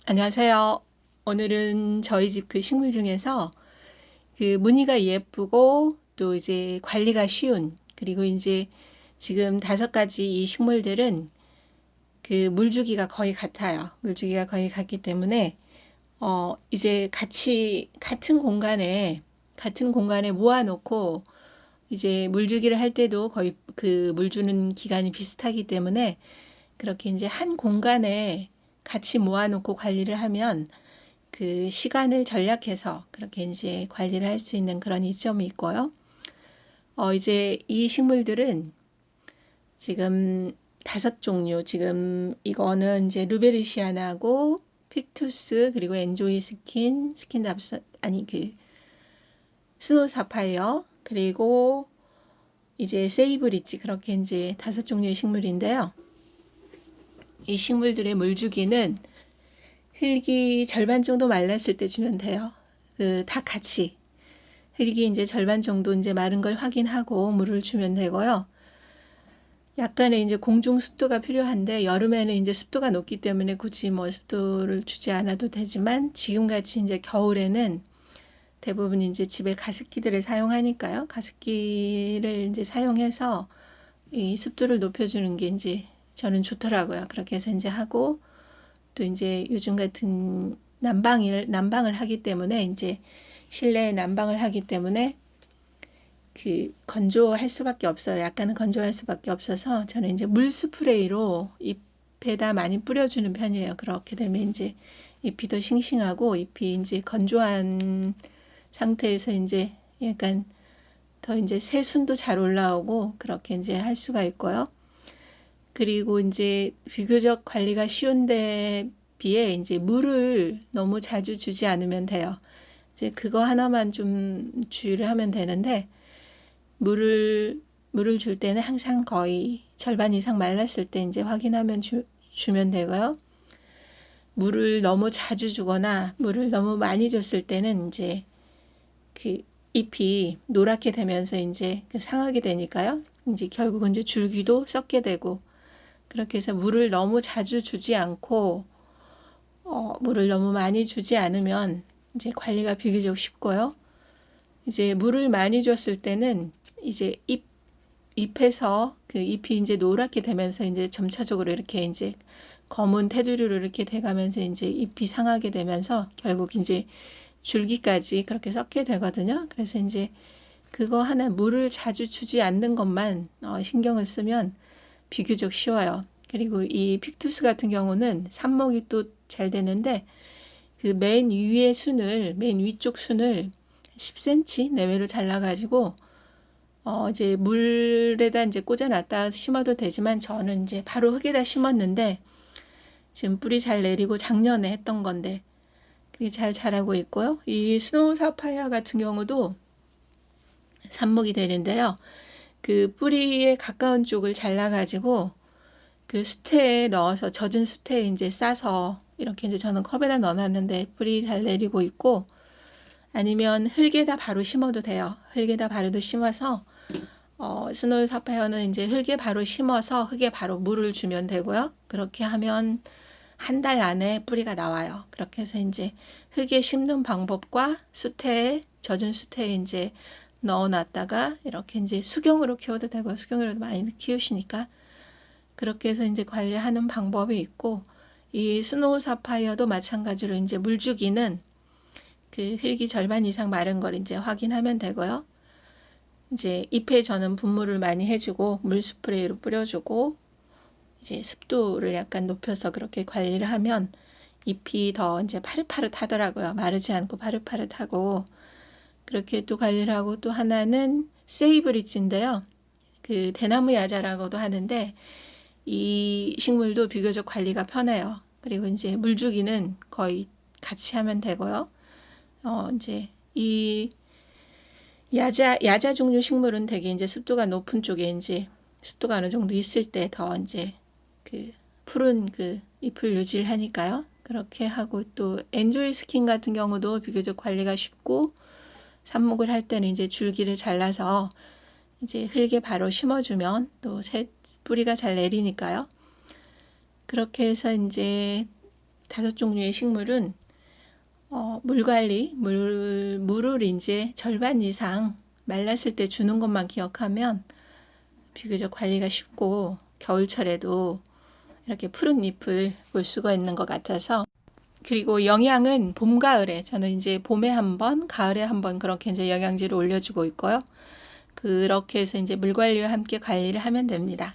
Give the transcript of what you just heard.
안녕하세요. 오늘은 저희 집 그 식물 중에서 그 무늬가 예쁘고 또 이제 관리가 쉬운, 그리고 이제 지금 5가지 이 식물들은 그 물주기가 거의 같아요. 물주기가 거의 같기 때문에 이제 같이 같은 공간에 모아놓고 이제 물주기를 할 때도 거의 그 물 주는 기간이 비슷하기 때문에 그렇게 이제 한 공간에 같이 모아놓고 관리를 하면 그 시간을 전략해서 그렇게 이제 관리를 할 수 있는 그런 이점이 있고요. 이제 이 식물들은 지금 5종류, 지금 이거는 이제 루베르시아나고 픽투스, 그리고 엔조이 스킨답스, 아니 그 스노우 사파이어, 그리고 이제 세이브리지, 그렇게 이제 5종류의 식물인데요. 이 식물들의 물주기는 흙이 절반 정도 말랐을 때 주면 돼요. 다 같이. 흙이 이제 절반 정도 이제 마른 걸 확인하고 물을 주면 되고요. 약간의 이제 공중 습도가 필요한데 여름에는 이제 습도가 높기 때문에 굳이 뭐 습도를 주지 않아도 되지만 지금같이 이제 겨울에는 대부분 이제 집에 가습기들을 사용하니까요. 가습기를 이제 사용해서 이 습도를 높여주는 게 이제 저는 좋더라고요. 그렇게 해서 이제 하고 또 이제 요즘 같은 난방을 하기 때문에 이제 실내에 난방을 하기 때문에 그 건조할 수밖에 없어요. 약간은 건조할 수밖에 없어서 저는 이제 물 스프레이로 잎에다 많이 뿌려주는 편이에요. 그렇게 되면 이제 잎이 더 싱싱하고 잎이 이제 건조한 상태에서 이제 약간 더 이제 새순도 잘 올라오고 그렇게 이제 할 수가 있고요. 그리고 이제 비교적 관리가 쉬운데 비해 이제 물을 너무 자주 주지 않으면 돼요. 이제 그거 하나만 좀 주의를 하면 되는데 물을 줄 때는 항상 거의 절반 이상 말랐을 때 이제 확인하면 주면 되고요. 물을 너무 자주 주거나 물을 너무 많이 줬을 때는 이제 그 잎이 노랗게 되면서 이제 상하게 되니까요. 이제 결국은 이제 줄기도 썩게 되고 그렇게 해서 물을 너무 자주 주지 않고 물을 너무 많이 주지 않으면 이제 관리가 비교적 쉽고요. 이제 물을 많이 줬을 때는 이제 잎에서 그 잎이 이제 노랗게 되면서 이제 점차적으로 이렇게 이제 검은 테두리로 이렇게 돼가면서 이제 잎이 상하게 되면서 결국 이제 줄기까지 그렇게 썩게 되거든요. 그래서 이제 그거 하나 물을 자주 주지 않는 것만 신경을 쓰면 비교적 쉬워요. 그리고 이 픽투스 같은 경우는 삽목이 또 잘 되는데 그 맨 위쪽 순을 10cm 내외로 잘라가지고 이제 물에다 이제 꽂아놨다 심어도 되지만 저는 이제 바로 흙에다 심었는데 지금 뿌리 잘 내리고 작년에 했던 건데 그게 잘 자라고 있고요. 이 스노우 사파이어 같은 경우도 삽목이 되는데요. 그 뿌리에 가까운 쪽을 잘라가지고 그 수태에 넣어서 젖은 수태에 이제 싸서 이렇게 이제 저는 컵에다 넣어놨는데 뿌리 잘 내리고 있고 아니면 흙에다 바로 심어도 돼요. 흙에다 바로도 심어서 스노우 사파이어는 이제 흙에 바로 심어서 흙에 바로 물을 주면 되고요. 그렇게 하면 한 달 안에 뿌리가 나와요. 그렇게 해서 이제 흙에 심는 방법과 젖은 수태에 이제 넣어놨다가 이렇게 이제 수경으로 키워도 되고 수경으로도 많이 키우시니까 그렇게 해서 이제 관리하는 방법이 있고 이 스노우 사파이어도 마찬가지로 이제 물주기는 그 흙이 절반 이상 마른 걸 이제 확인하면 되고요. 이제 잎에 저는 분무를 많이 해주고 물 스프레이로 뿌려주고 이제 습도를 약간 높여서 그렇게 관리를 하면 잎이 더 이제 파릇파릇하더라고요. 마르지 않고 파릇파릇하고 그렇게 또 관리를 하고 또 하나는 세이브리지인데요. 그 대나무 야자라고도 하는데 이 식물도 비교적 관리가 편해요. 그리고 이제 물주기는 거의 같이 하면 되고요. 이제 이 야자 종류 식물은 되게 이제 습도가 높은 쪽에 이제 습도가 어느 정도 있을 때 더 이제 그 푸른 그 잎을 유지를 하니까요. 그렇게 하고 또 엔조이 스킨 같은 경우도 비교적 관리가 쉽고 삽목을 할 때는 이제 줄기를 잘라서 이제 흙에 바로 심어주면 또 새 뿌리가 잘 내리니까요. 그렇게 해서 이제 5종류의 식물은 물 관리, 물을 이제 절반 이상 말랐을 때 주는 것만 기억하면 비교적 관리가 쉽고 겨울철에도 이렇게 푸른 잎을 볼 수가 있는 것 같아서, 그리고 영양은 봄, 가을에 저는 이제 봄에 한 번, 가을에 한 번 그렇게 이제 영양제를 올려주고 있고요. 그렇게 해서 이제 물 관리와 함께 관리를 하면 됩니다.